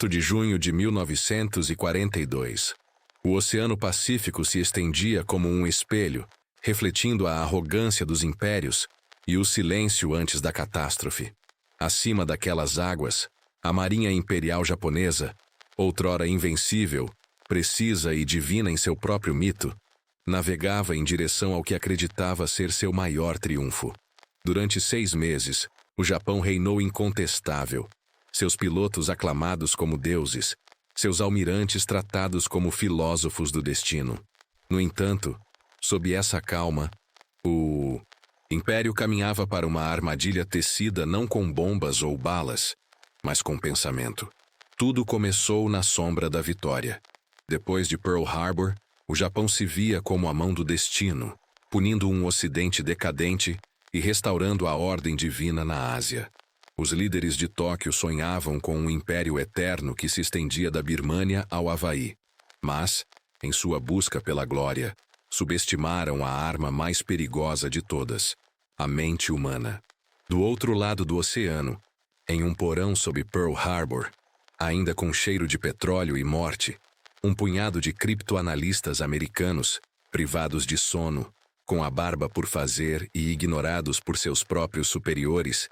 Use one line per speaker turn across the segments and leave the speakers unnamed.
de junho de 1942. O Oceano Pacífico se estendia como um espelho, refletindo a arrogância dos impérios e o silêncio antes da catástrofe. Acima daquelas águas, a Marinha Imperial Japonesa, outrora invencível, precisa e divina em seu próprio mito, navegava em direção ao que acreditava ser seu maior triunfo. Durante 6 meses, o Japão reinou incontestável, seus pilotos aclamados como deuses, seus almirantes tratados como filósofos do destino. No entanto, sob essa calma, o Império caminhava para uma armadilha tecida não com bombas ou balas, mas com pensamento. Tudo começou na sombra da vitória. Depois de Pearl Harbor, o Japão se via como a mão do destino, punindo um Ocidente decadente e restaurando a ordem divina na Ásia. Os líderes de Tóquio sonhavam com um império eterno que se estendia da Birmânia ao Havaí. Mas, em sua busca pela glória, subestimaram a arma mais perigosa de todas, a mente humana. Do outro lado do oceano, em um porão sob Pearl Harbor, ainda com cheiro de petróleo e morte, um punhado de criptoanalistas americanos, privados de sono, com a barba por fazer e ignorados por seus próprios superiores,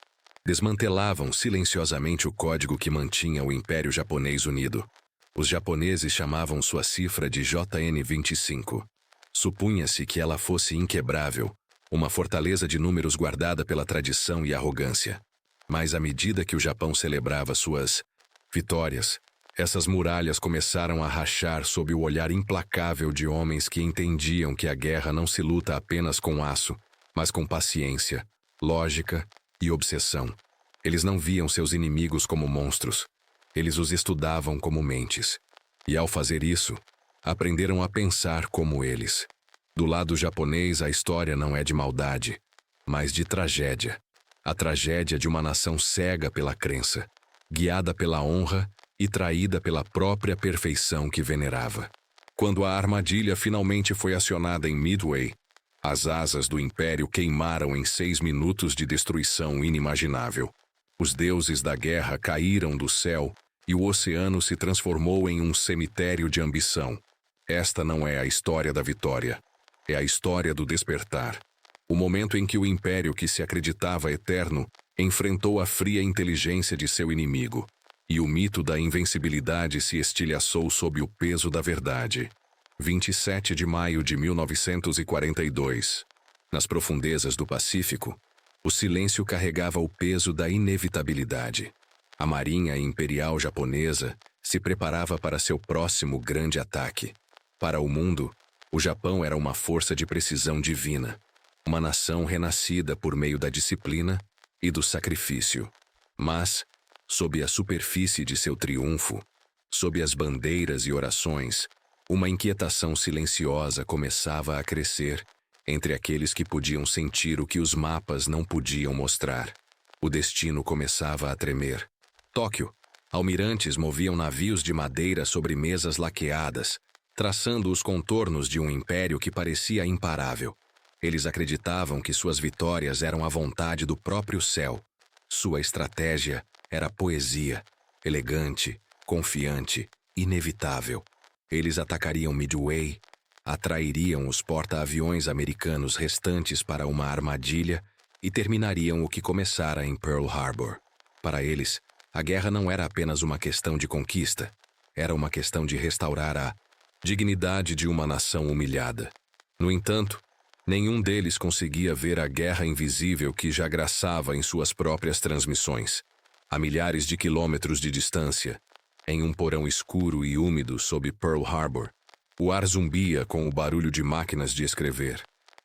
desmantelavam silenciosamente o código que mantinha o Império Japonês unido. Os japoneses chamavam sua cifra de JN-25. Supunha-se que ela fosse inquebrável, uma fortaleza de números guardada pela tradição e arrogância. Mas à medida que o Japão celebrava suas vitórias, essas muralhas começaram a rachar sob o olhar implacável de homens que entendiam que a guerra não se luta apenas com aço, mas com paciência, lógica e obsessão. Eles não viam seus inimigos como monstros. Eles os estudavam como mentes. E ao fazer isso, aprenderam a pensar como eles. Do lado japonês, a história não é de maldade, mas de tragédia. A tragédia de uma nação cega pela crença, guiada pela honra e traída pela própria perfeição que venerava. Quando a armadilha finalmente foi acionada em Midway, as asas do Império queimaram em 6 minutos de destruição inimaginável. Os deuses da guerra caíram do céu e o oceano se transformou em um cemitério de ambição. Esta não é a história da vitória, é a história do despertar. O momento em que o Império que se acreditava eterno enfrentou a fria inteligência de seu inimigo, e o mito da invencibilidade se estilhaçou sob o peso da verdade. 27 de maio de 1942. Nas profundezas do Pacífico, o silêncio carregava o peso da inevitabilidade. A Marinha Imperial Japonesa se preparava para seu próximo grande ataque. Para o mundo, o Japão era uma força de precisão divina, uma nação renascida por meio da disciplina e do sacrifício. Mas, sob a superfície de seu triunfo, sob as bandeiras e orações, uma inquietação silenciosa começava a crescer entre aqueles que podiam sentir o que os mapas não podiam mostrar. O destino começava a tremer. Tóquio, almirantes moviam navios de madeira sobre mesas laqueadas, traçando os contornos de um império que parecia imparável. Eles acreditavam que suas vitórias eram a vontade do próprio céu. Sua estratégia era poesia, elegante, confiante, inevitável. Eles atacariam Midway, atrairiam os porta-aviões americanos restantes para uma armadilha e terminariam o que começara em Pearl Harbor. Para eles, a guerra não era apenas uma questão de conquista, era uma questão de restaurar a dignidade de uma nação humilhada. No entanto, nenhum deles conseguia ver a guerra invisível que já graçava em suas próprias transmissões. A milhares de quilômetros de distância, em um porão escuro e úmido sob Pearl Harbor, o ar zumbia com o barulho de máquinas de escrever,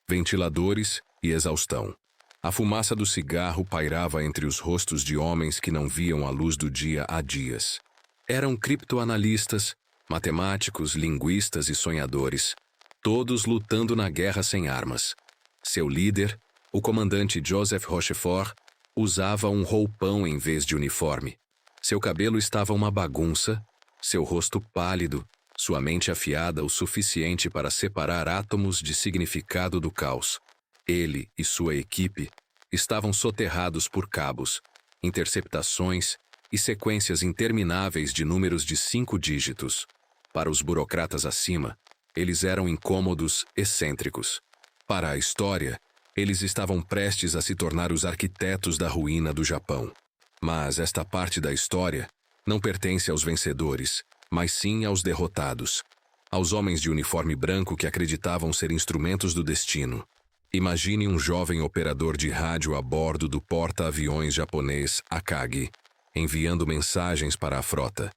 ventiladores e exaustão. A fumaça do cigarro pairava entre os rostos de homens que não viam a luz do dia há dias. Eram criptoanalistas, matemáticos, linguistas e sonhadores, todos lutando na guerra sem armas. Seu líder, o comandante Joseph Rochefort, usava um roupão em vez de uniforme. Seu cabelo estava uma bagunça, seu rosto pálido, sua mente afiada o suficiente para separar átomos de significado do caos. Ele e sua equipe estavam soterrados por cabos, interceptações e sequências intermináveis de números de 5 dígitos. Para os burocratas acima, eles eram incômodos, excêntricos. Para a história, eles estavam prestes a se tornar os arquitetos da ruína do Japão. Mas esta parte da história não pertence aos vencedores, mas sim aos derrotados. Aos homens de uniforme branco que acreditavam ser instrumentos do destino. Imagine um jovem operador de rádio a bordo do porta-aviões japonês Akagi, enviando mensagens para a frota.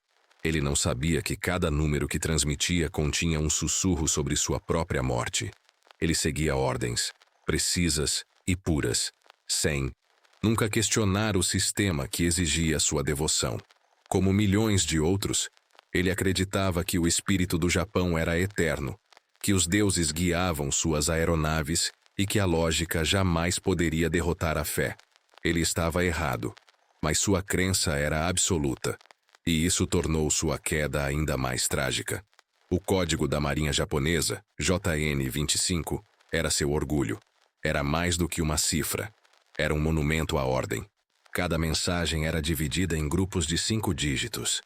Ele não sabia que cada número que transmitia continha um sussurro sobre sua própria morte. Ele seguia ordens, precisas e puras, sem nunca questionar o sistema que exigia sua devoção. Como milhões de outros, ele acreditava que o espírito do Japão era eterno, que os deuses guiavam suas aeronaves e que a lógica jamais poderia derrotar a fé. Ele estava errado, mas sua crença era absoluta, e isso tornou sua queda ainda mais trágica. O código da Marinha Japonesa, JN-25, era seu orgulho. Era mais do que uma cifra. Era um monumento à ordem. Cada mensagem era dividida em grupos de 5 dígitos.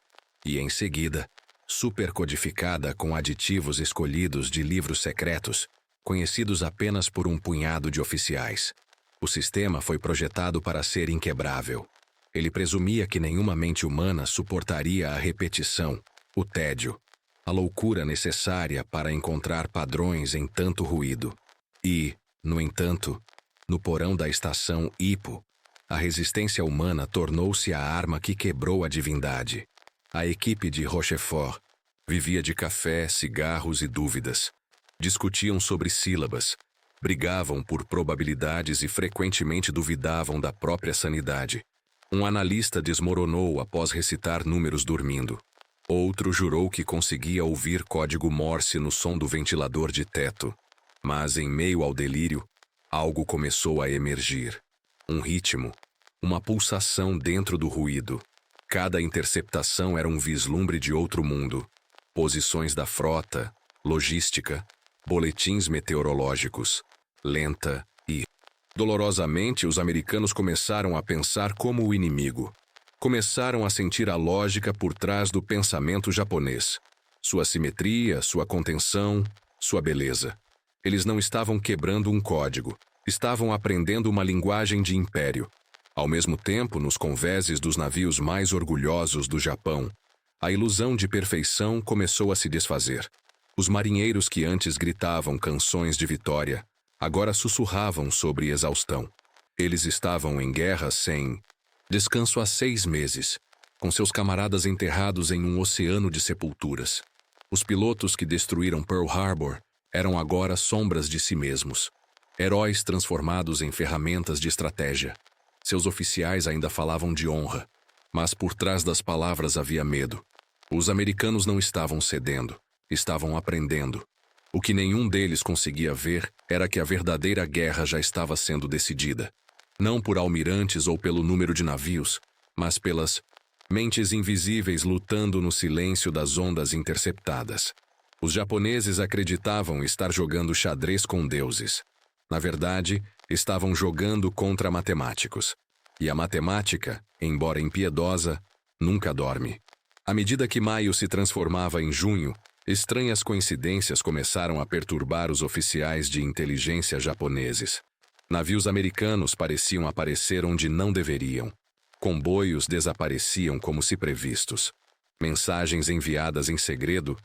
E, em seguida, supercodificada com aditivos escolhidos de livros secretos, conhecidos apenas por um punhado de oficiais. O sistema foi projetado para ser inquebrável. Ele presumia que nenhuma mente humana suportaria a repetição, o tédio, a loucura necessária para encontrar padrões em tanto ruído. E, no entanto, no porão da estação Ippo, a resistência humana tornou-se a arma que quebrou a divindade. A equipe de Rochefort vivia de café, cigarros e dúvidas. Discutiam sobre sílabas, brigavam por probabilidades e frequentemente duvidavam da própria sanidade. Um analista desmoronou após recitar números dormindo. Outro jurou que conseguia ouvir código Morse no som do ventilador de teto. Mas, em meio ao delírio, algo começou a emergir. Um ritmo, uma pulsação dentro do ruído. Cada interceptação era um vislumbre de outro mundo. Posições da frota, logística, boletins meteorológicos. Lenta e dolorosamente, os americanos começaram a pensar como o inimigo. Começaram a sentir a lógica por trás do pensamento japonês. Sua simetria, sua contenção, sua beleza. Eles não estavam quebrando um código. Estavam aprendendo uma linguagem de império. Ao mesmo tempo, nos convéses dos navios mais orgulhosos do Japão, a ilusão de perfeição começou a se desfazer. Os marinheiros que antes gritavam canções de vitória, agora sussurravam sobre exaustão. Eles estavam em guerra sem descanso há 6 meses, com seus camaradas enterrados em um oceano de sepulturas. Os pilotos que destruíram Pearl Harbor eram agora sombras de si mesmos, heróis transformados em ferramentas de estratégia. Seus oficiais ainda falavam de honra, mas por trás das palavras havia medo. Os americanos não estavam cedendo, estavam aprendendo. O que nenhum deles conseguia ver era que a verdadeira guerra já estava sendo decidida. Não por almirantes ou pelo número de navios, mas pelas mentes invisíveis lutando no silêncio das ondas interceptadas. Os japoneses acreditavam estar jogando xadrez com deuses. Na verdade, estavam jogando contra matemáticos. E a matemática, embora impiedosa, nunca dorme. À medida que maio se transformava em junho, estranhas coincidências começaram a perturbar os oficiais de inteligência japoneses. Navios americanos pareciam aparecer onde não deveriam. Comboios desapareciam como se previstos. Mensagens enviadas em segredo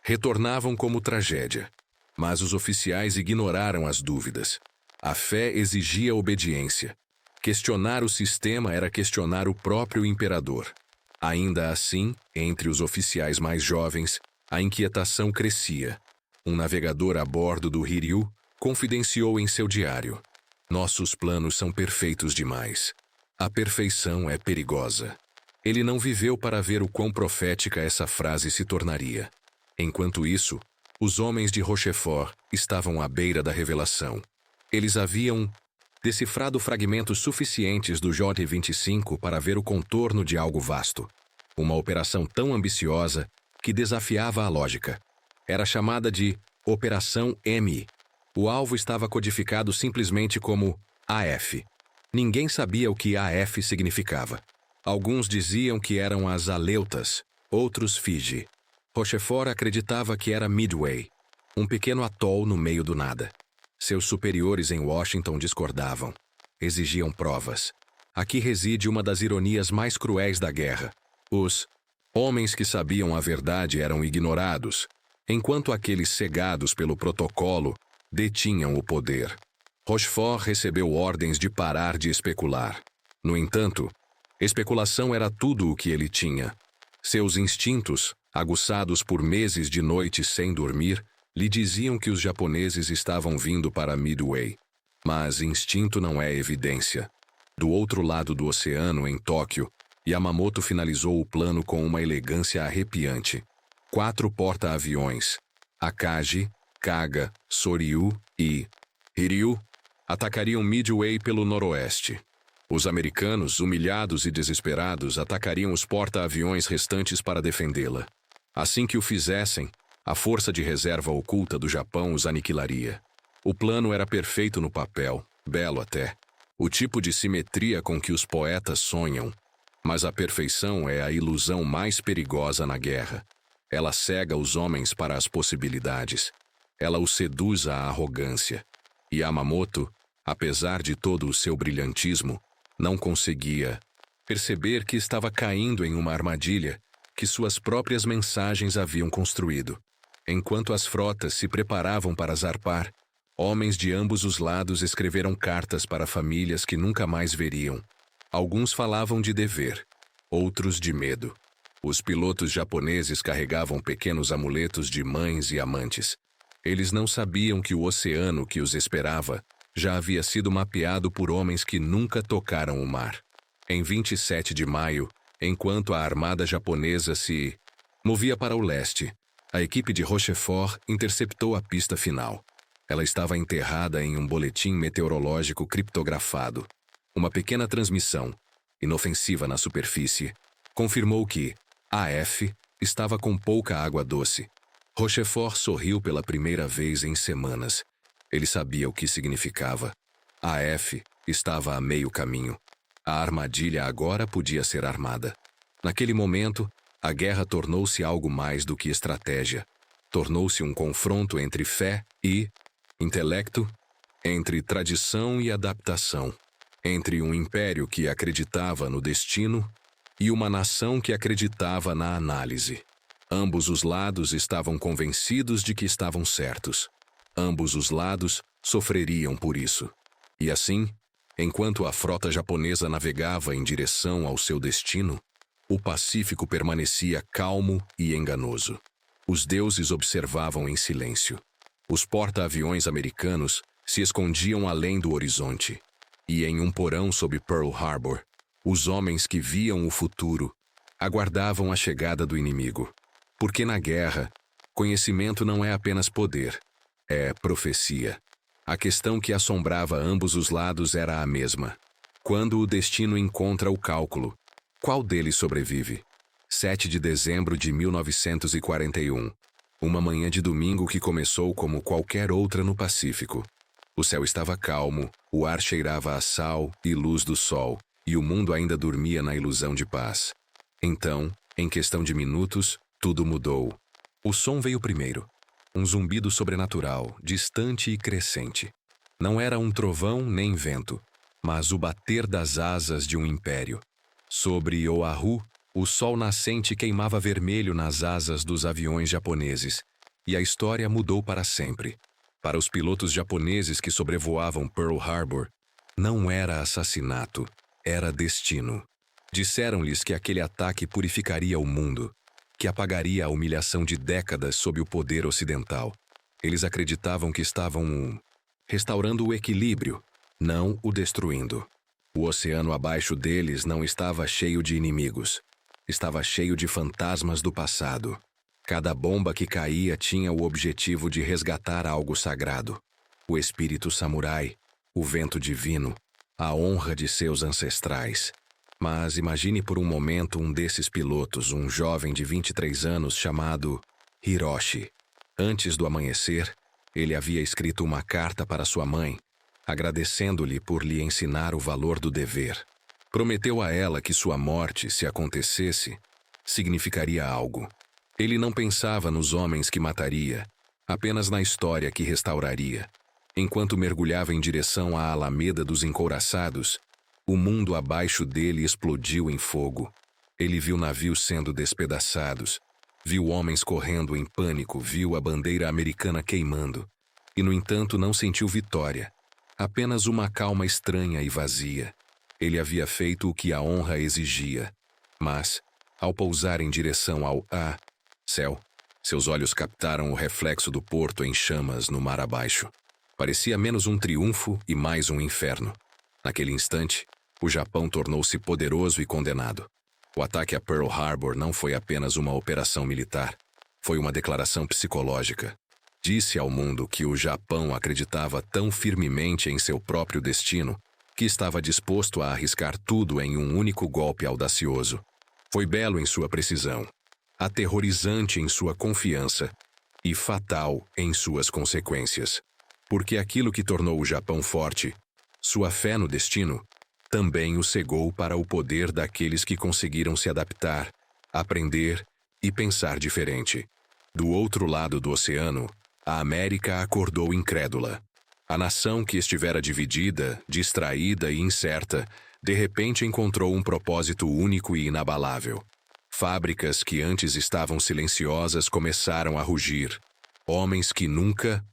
retornavam como tragédia. Mas os oficiais ignoraram as dúvidas. A fé exigia obediência. Questionar o sistema era questionar o próprio imperador. Ainda assim, entre os oficiais mais jovens, a inquietação crescia. Um navegador a bordo do Hiryu confidenciou em seu diário: "Nossos planos são perfeitos demais. A perfeição é perigosa." Ele não viveu para ver o quão profética essa frase se tornaria. Enquanto isso, os homens de Rochefort estavam à beira da revelação. Eles haviam decifrado fragmentos suficientes do J-25 para ver o contorno de algo vasto. Uma operação tão ambiciosa que desafiava a lógica. Era chamada de Operação M. O alvo estava codificado simplesmente como AF. Ninguém sabia o que AF significava. Alguns diziam que eram as Aleutas, outros Fiji. Rochefort acreditava que era Midway, um pequeno atol no meio do nada. Seus superiores em Washington discordavam. Exigiam provas. Aqui reside uma das ironias mais cruéis da guerra. Os homens que sabiam a verdade eram ignorados, enquanto aqueles cegados pelo protocolo detinham o poder. Rochefort recebeu ordens de parar de especular. No entanto, especulação era tudo o que ele tinha. Seus instintos, aguçados por meses de noite sem dormir, lhe diziam que os japoneses estavam vindo para Midway. Mas instinto não é evidência. Do outro lado do oceano, em Tóquio, Yamamoto finalizou o plano com uma elegância arrepiante. 4 porta-aviões, Akagi, Kaga, Soryu e Hiryu, atacariam Midway pelo noroeste. Os americanos, humilhados e desesperados, atacariam os porta-aviões restantes para defendê-la. Assim que o fizessem, a força de reserva oculta do Japão os aniquilaria. O plano era perfeito no papel, belo até. O tipo de simetria com que os poetas sonham. Mas a perfeição é a ilusão mais perigosa na guerra. Ela cega os homens para as possibilidades. Ela os seduz à arrogância. Yamamoto, apesar de todo o seu brilhantismo, não conseguia perceber que estava caindo em uma armadilha que suas próprias mensagens haviam construído. Enquanto as frotas se preparavam para zarpar, homens de ambos os lados escreveram cartas para famílias que nunca mais veriam. Alguns falavam de dever, outros de medo. Os pilotos japoneses carregavam pequenos amuletos de mães e amantes. Eles não sabiam que o oceano que os esperava já havia sido mapeado por homens que nunca tocaram o mar. Em 27 de maio, enquanto a armada japonesa se movia para o leste, a equipe de Rochefort interceptou a pista final. Ela estava enterrada em um boletim meteorológico criptografado. Uma pequena transmissão, inofensiva na superfície, confirmou que AF estava com pouca água doce. Rochefort sorriu pela primeira vez em semanas. Ele sabia o que significava. AF estava a meio caminho. A armadilha agora podia ser armada. Naquele momento, a guerra tornou-se algo mais do que estratégia. Tornou-se um confronto entre fé e intelecto, entre tradição e adaptação, entre um império que acreditava no destino e uma nação que acreditava na análise. Ambos os lados estavam convencidos de que estavam certos. Ambos os lados sofreriam por isso. E assim, enquanto a frota japonesa navegava em direção ao seu destino, o Pacífico permanecia calmo e enganoso. Os deuses observavam em silêncio. Os porta-aviões americanos se escondiam além do horizonte. E em um porão sob Pearl Harbor, os homens que viam o futuro aguardavam a chegada do inimigo. Porque na guerra, conhecimento não é apenas poder, é profecia. A questão que assombrava ambos os lados era a mesma. Quando o destino encontra o cálculo, qual deles sobrevive? 7 de dezembro de 1941. Uma manhã de domingo que começou como qualquer outra no Pacífico. O céu estava calmo, o ar cheirava a sal e luz do sol, e o mundo ainda dormia na ilusão de paz. Então, em questão de minutos, tudo mudou. O som veio primeiro. Um zumbido sobrenatural, distante e crescente. Não era um trovão nem vento, mas o bater das asas de um império. Sobre Oahu, o sol nascente queimava vermelho nas asas dos aviões japoneses, e a história mudou para sempre. Para os pilotos japoneses que sobrevoavam Pearl Harbor, não era assassinato, era destino. Disseram-lhes que aquele ataque purificaria o mundo, que apagaria a humilhação de décadas sob o poder ocidental. Eles acreditavam que estavam restaurando o equilíbrio, não o destruindo. O oceano abaixo deles não estava cheio de inimigos. Estava cheio de fantasmas do passado. Cada bomba que caía tinha o objetivo de resgatar algo sagrado. O espírito samurai, o vento divino, a honra de seus ancestrais. Mas imagine por um momento um desses pilotos, um jovem de 23 anos chamado Hiroshi. Antes do amanhecer, ele havia escrito uma carta para sua mãe, agradecendo-lhe por lhe ensinar o valor do dever. Prometeu a ela que sua morte, se acontecesse, significaria algo. Ele não pensava nos homens que mataria, apenas na história que restauraria. Enquanto mergulhava em direção à Alameda dos Encouraçados, o mundo abaixo dele explodiu em fogo. Ele viu navios sendo despedaçados, viu homens correndo em pânico, viu a bandeira americana queimando. E, no entanto, não sentiu vitória, apenas uma calma estranha e vazia. Ele havia feito o que a honra exigia, mas, ao pousar em direção ao céu, seus olhos captaram o reflexo do porto em chamas no mar abaixo. Parecia menos um triunfo e mais um inferno. Naquele instante, o Japão tornou-se poderoso e condenado. O ataque a Pearl Harbor não foi apenas uma operação militar, foi uma declaração psicológica. Disse ao mundo que o Japão acreditava tão firmemente em seu próprio destino que estava disposto a arriscar tudo em um único golpe audacioso. Foi belo em sua precisão, aterrorizante em sua confiança e fatal em suas consequências. Porque aquilo que tornou o Japão forte, sua fé no destino, também o cegou para o poder daqueles que conseguiram se adaptar, aprender e pensar diferente. Do outro lado do oceano, a América acordou incrédula. A nação que estivera dividida, distraída e incerta, de repente encontrou um propósito único e inabalável. Fábricas que antes estavam silenciosas começaram a rugir. Homens que nunca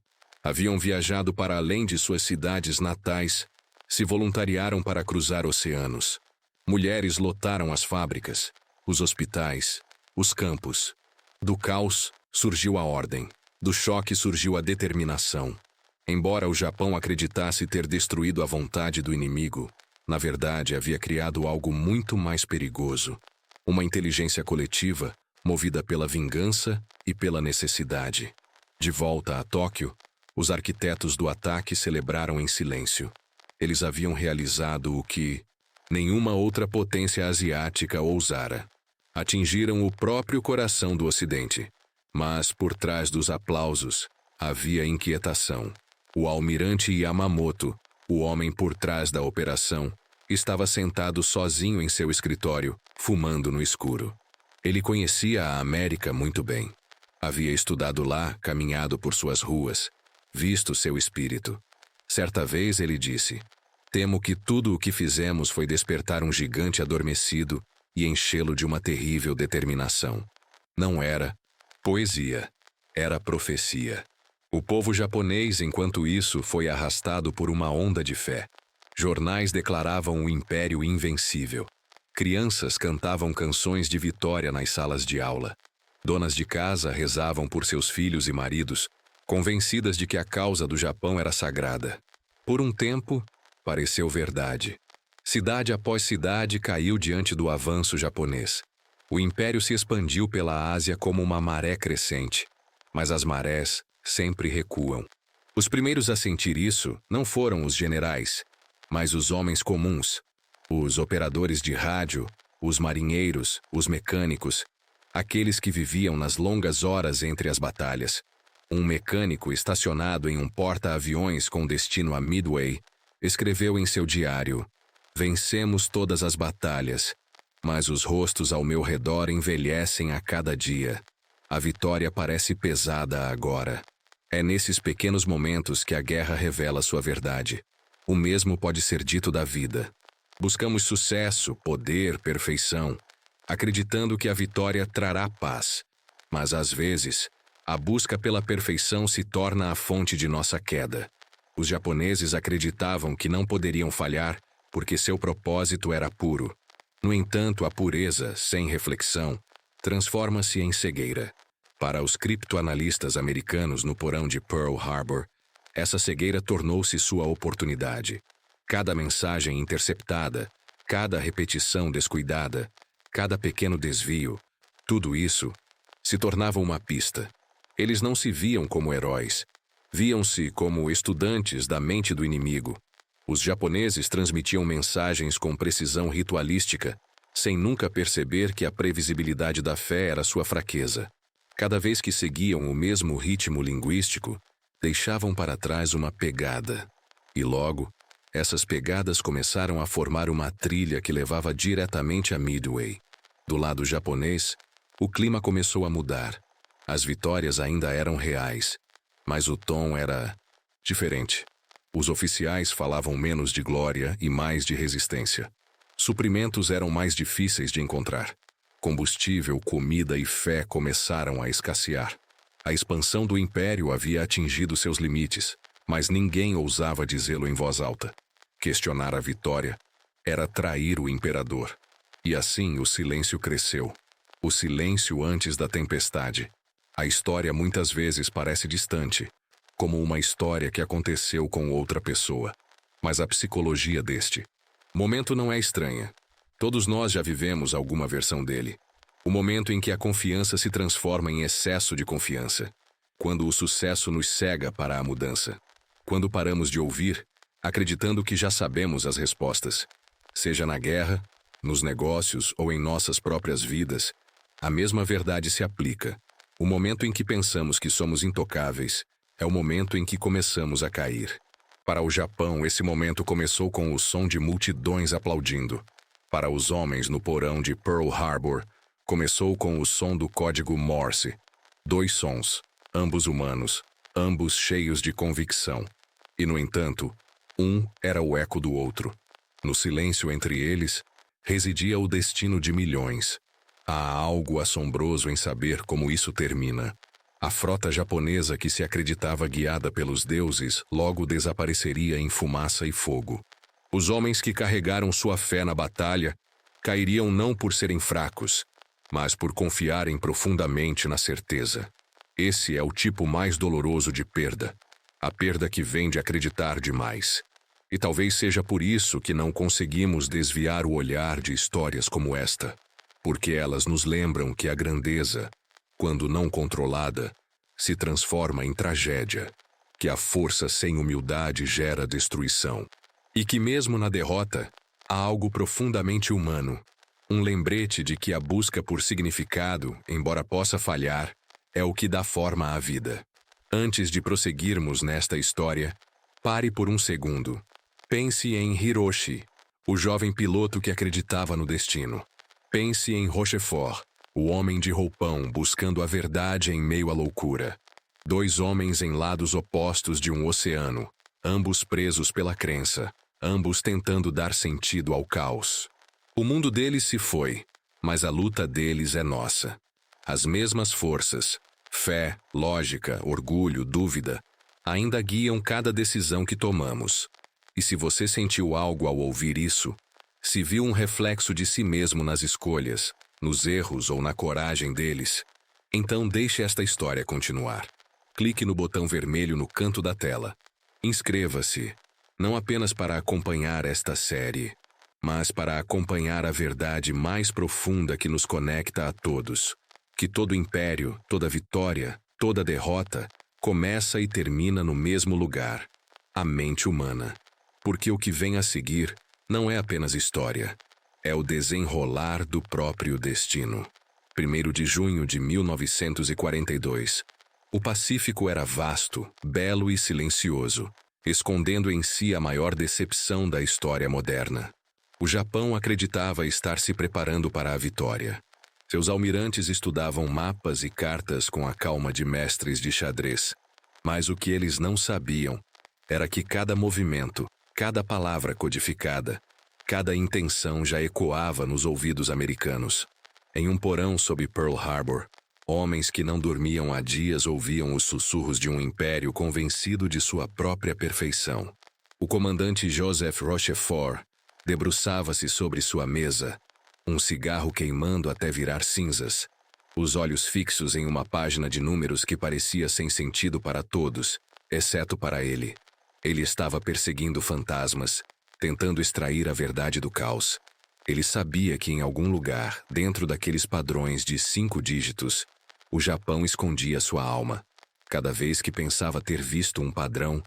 haviam viajado para além de suas cidades natais se voluntariaram para cruzar oceanos. Mulheres lotaram as fábricas, os hospitais, os campos. Do caos surgiu a ordem. Do choque surgiu a determinação. Embora o Japão acreditasse ter destruído a vontade do inimigo, na verdade havia criado algo muito mais perigoso. Uma inteligência coletiva, movida pela vingança e pela necessidade. De volta a Tóquio, os arquitetos do ataque celebraram em silêncio. Eles haviam realizado o que nenhuma outra potência asiática ousara. Atingiram o próprio coração do Ocidente. Mas, por trás dos aplausos, havia inquietação. O almirante Yamamoto, o homem por trás da operação, estava sentado sozinho em seu escritório, fumando no escuro. Ele conhecia a América muito bem. Havia estudado lá, caminhado por suas ruas, visto seu espírito. Certa vez ele disse: "Temo que tudo o que fizemos foi despertar um gigante adormecido e enchê-lo de uma terrível determinação." Não era poesia, era profecia. O povo japonês, enquanto isso, foi arrastado por uma onda de fé. Jornais declaravam o império invencível. Crianças cantavam canções de vitória nas salas de aula. Donas de casa rezavam por seus filhos e maridos, convencidas de que a causa do Japão era sagrada. Por um tempo, pareceu verdade. Cidade após cidade caiu diante do avanço japonês. O império se expandiu pela Ásia como uma maré crescente, mas as marés sempre recuam. Os primeiros a sentir isso não foram os generais, mas os homens comuns, os operadores de rádio, os marinheiros, os mecânicos, aqueles que viviam nas longas horas entre as batalhas. Um mecânico estacionado em um porta-aviões com destino a Midway escreveu em seu diário: "Vencemos todas as batalhas, mas os rostos ao meu redor envelhecem a cada dia. A vitória parece pesada agora." É nesses pequenos momentos que a guerra revela sua verdade. O mesmo pode ser dito da vida. Buscamos sucesso, poder, perfeição, acreditando que a vitória trará paz. Mas às vezes, a busca pela perfeição se torna a fonte de nossa queda. Os japoneses acreditavam que não poderiam falhar porque seu propósito era puro. No entanto, a pureza, sem reflexão, transforma-se em cegueira. Para os criptoanalistas americanos no porão de Pearl Harbor, essa cegueira tornou-se sua oportunidade. Cada mensagem interceptada, cada repetição descuidada, cada pequeno desvio, tudo isso se tornava uma pista. Eles não se viam como heróis, viam-se como estudantes da mente do inimigo. Os japoneses transmitiam mensagens com precisão ritualística, sem nunca perceber que a previsibilidade da fé era sua fraqueza. Cada vez que seguiam o mesmo ritmo linguístico, deixavam para trás uma pegada. E logo, Essas pegadas começaram a formar uma trilha que levava diretamente a Midway. Do lado japonês, o clima começou a mudar. As vitórias ainda eram reais, mas o tom era diferente. Os oficiais falavam menos de glória e mais de resistência. Suprimentos eram mais difíceis de encontrar. Combustível, comida e fé começaram a escassear. A expansão do império havia atingido seus limites, mas ninguém ousava dizê-lo em voz alta. Questionar a vitória era trair o imperador. E assim o silêncio cresceu. O silêncio antes da tempestade. A história muitas vezes parece distante, como uma história que aconteceu com outra pessoa. Mas a psicologia deste momento não é estranha. Todos nós já vivemos alguma versão dele. O momento em que a confiança se transforma em excesso de confiança. Quando o sucesso nos cega para a mudança. Quando paramos de ouvir, acreditando que já sabemos as respostas. Seja na guerra, nos negócios ou em nossas próprias vidas, a mesma verdade se aplica. O momento em que pensamos que somos intocáveis é o momento em que começamos a cair. Para o Japão, esse momento começou com o som de multidões aplaudindo. Para os homens no porão de Pearl Harbor, começou com o som do código Morse. 2 sons, ambos humanos, ambos cheios de convicção. E, no entanto, um era o eco do outro. No silêncio entre eles, residia o destino de milhões. Há algo assombroso em saber como isso termina. A frota japonesa que se acreditava guiada pelos deuses logo desapareceria em fumaça e fogo. Os homens que carregaram sua fé na batalha cairiam não por serem fracos, mas por confiarem profundamente na certeza. Esse é o tipo mais doloroso de perda. A perda que vem de acreditar demais. E talvez seja por isso que não conseguimos desviar o olhar de histórias como esta. Porque elas nos lembram que a grandeza, quando não controlada, se transforma em tragédia, que a força sem humildade gera destruição, e que mesmo na derrota, há algo profundamente humano, um lembrete de que a busca por significado, embora possa falhar, é o que dá forma à vida. Antes de prosseguirmos nesta história, pare por um segundo. Pense em Hiroshi, o jovem piloto que acreditava no destino. Pense em Rochefort, o homem de roupão buscando a verdade em meio à loucura. 2 homens em lados opostos de um oceano, ambos presos pela crença, ambos tentando dar sentido ao caos. O mundo deles se foi, mas a luta deles é nossa. As mesmas forças, fé, lógica, orgulho, dúvida, ainda guiam cada decisão que tomamos. E se você sentiu algo ao ouvir isso, se viu um reflexo de si mesmo nas escolhas, nos erros ou na coragem deles, então deixe esta história continuar. Clique no botão vermelho no canto da tela. Inscreva-se, não apenas para acompanhar esta série, mas para acompanhar a verdade mais profunda que nos conecta a todos. Que todo império, toda vitória, toda derrota, começa e termina no mesmo lugar, a mente humana. Porque o que vem a seguir não é apenas história, é o desenrolar do próprio destino. 1º de junho de 1942. O Pacífico era vasto, belo e silencioso, escondendo em si a maior decepção da história moderna. O Japão acreditava estar se preparando para a vitória. Seus almirantes estudavam mapas e cartas com a calma de mestres de xadrez. Mas o que eles não sabiam era que cada movimento, cada palavra codificada, cada intenção já ecoava nos ouvidos americanos. Em um porão sob Pearl Harbor, homens que não dormiam há dias ouviam os sussurros de um império convencido de sua própria perfeição. O comandante Joseph Rochefort debruçava-se sobre sua mesa, um cigarro queimando até virar cinzas, os olhos fixos em uma página de números que parecia sem sentido para todos, exceto para ele. Ele estava perseguindo fantasmas, tentando extrair a verdade do caos. Ele sabia que em algum lugar, dentro daqueles padrões de 5 dígitos, o Japão escondia sua alma. Cada vez que pensava ter visto um padrão,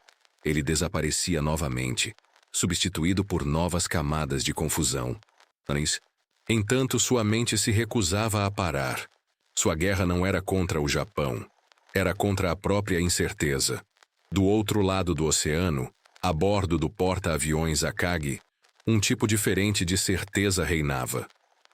ele desaparecia novamente, substituído por novas camadas de confusão. Entanto, sua mente se recusava a parar. Sua guerra não era contra o Japão, era contra a própria incerteza. Do outro lado do oceano, A bordo do porta-aviões Akagi, um tipo diferente de certeza reinava.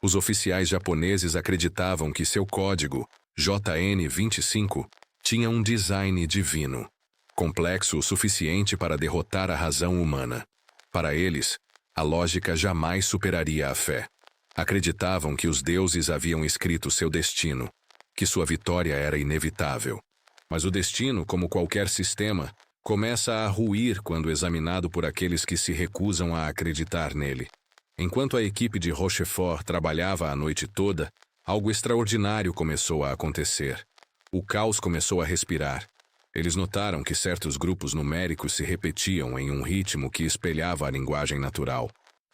Os oficiais japoneses acreditavam que seu código, JN-25, tinha um design divino, complexo o suficiente para derrotar a razão humana. Para eles, a lógica jamais superaria a fé. Acreditavam que os deuses haviam escrito seu destino, que sua vitória era inevitável. Mas o destino, como qualquer sistema, começa a ruir quando examinado por aqueles que se recusam a acreditar nele. Enquanto a equipe de Rochefort trabalhava a noite toda, algo extraordinário começou a acontecer. O caos começou a respirar. Eles notaram que certos grupos numéricos se repetiam em um ritmo que espelhava a linguagem natural.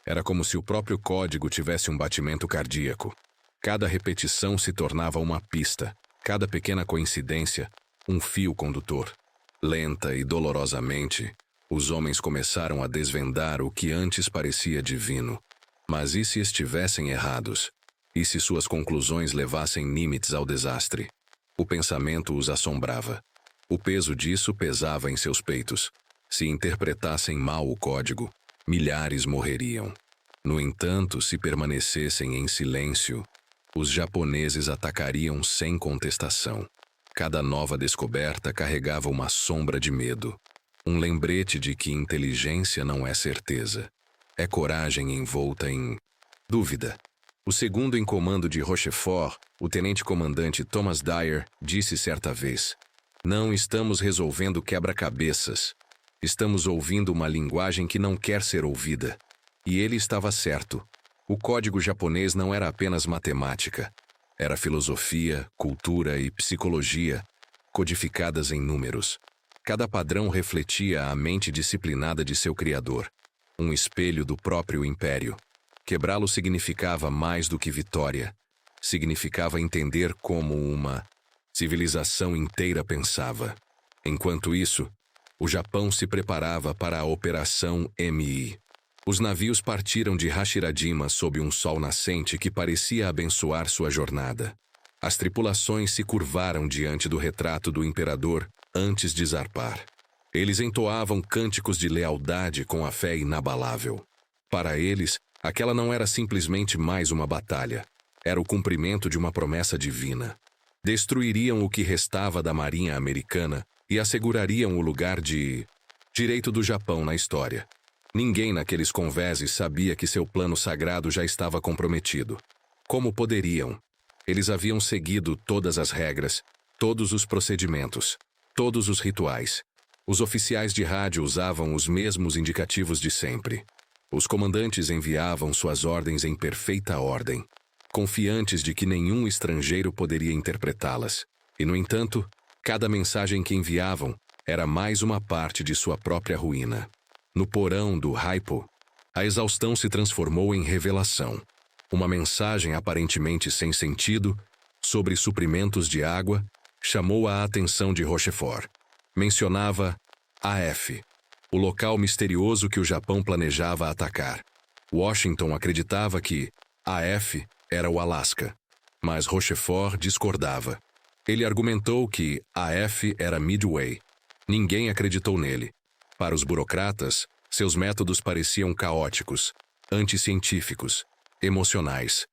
Era como se o próprio código tivesse um batimento cardíaco. Cada repetição se tornava uma pista, cada pequena coincidência, um fio condutor. Lenta e dolorosamente, os homens começaram a desvendar o que antes parecia divino. Mas e se estivessem errados? E se suas conclusões levassem Nimitz ao desastre? O pensamento os assombrava. O peso disso pesava em seus peitos. Se interpretassem mal o código, milhares morreriam. No entanto, se permanecessem em silêncio, os japoneses atacariam sem contestação. Cada nova descoberta carregava uma sombra de medo, um lembrete de que inteligência não é certeza. É coragem envolta em dúvida. O segundo em comando de Rochefort, o tenente-comandante Thomas Dyer, disse certa vez: "Não estamos resolvendo quebra-cabeças. Estamos ouvindo uma linguagem que não quer ser ouvida." E ele estava certo. O código japonês não era apenas matemática. Era filosofia, cultura e psicologia, codificadas em números. Cada padrão refletia a mente disciplinada de seu criador, um espelho do próprio império. Quebrá-lo significava mais do que vitória. Significava entender como uma civilização inteira pensava. Enquanto isso, o Japão se preparava para a Operação MI. Os navios partiram de Hashirajima sob um sol nascente que parecia abençoar sua jornada. As tripulações se curvaram diante do retrato do imperador antes de zarpar. Eles entoavam cânticos de lealdade com a fé inabalável. Para eles, aquela não era simplesmente mais uma batalha. Era o cumprimento de uma promessa divina. Destruiriam o que restava da Marinha Americana e assegurariam o lugar de direito do Japão na história. Ninguém naqueles convéses sabia que seu plano sagrado já estava comprometido. Como poderiam? Eles haviam seguido todas as regras, todos os procedimentos, todos os rituais. Os oficiais de rádio usavam os mesmos indicativos de sempre. Os comandantes enviavam suas ordens em perfeita ordem, confiantes de que nenhum estrangeiro poderia interpretá-las. E, no entanto, cada mensagem que enviavam era mais uma parte de sua própria ruína. No porão do Haipo, a exaustão se transformou em revelação. Uma mensagem aparentemente sem sentido, sobre suprimentos de água, chamou a atenção de Rochefort. Mencionava AF, o local misterioso que o Japão planejava atacar. Washington acreditava que AF era o Alasca, mas Rochefort discordava. Ele argumentou que AF era Midway. Ninguém acreditou nele. Para os burocratas, seus métodos pareciam caóticos, anticientíficos, emocionais.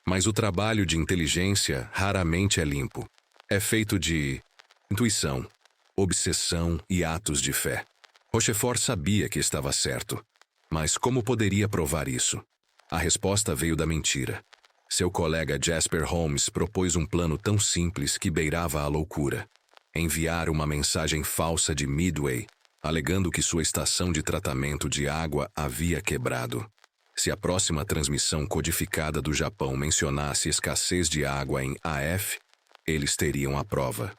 Mas o trabalho de inteligência raramente é limpo. É feito de intuição, obsessão e atos de fé. Rochefort sabia que estava certo. Mas como poderia provar isso? A resposta veio da mentira. Seu colega Jasper Holmes propôs um plano tão simples que beirava a loucura. Enviar uma mensagem falsa de Midway, alegando que sua estação de tratamento de água havia quebrado. Se a próxima transmissão codificada do Japão mencionasse escassez de água em AF, eles teriam a prova.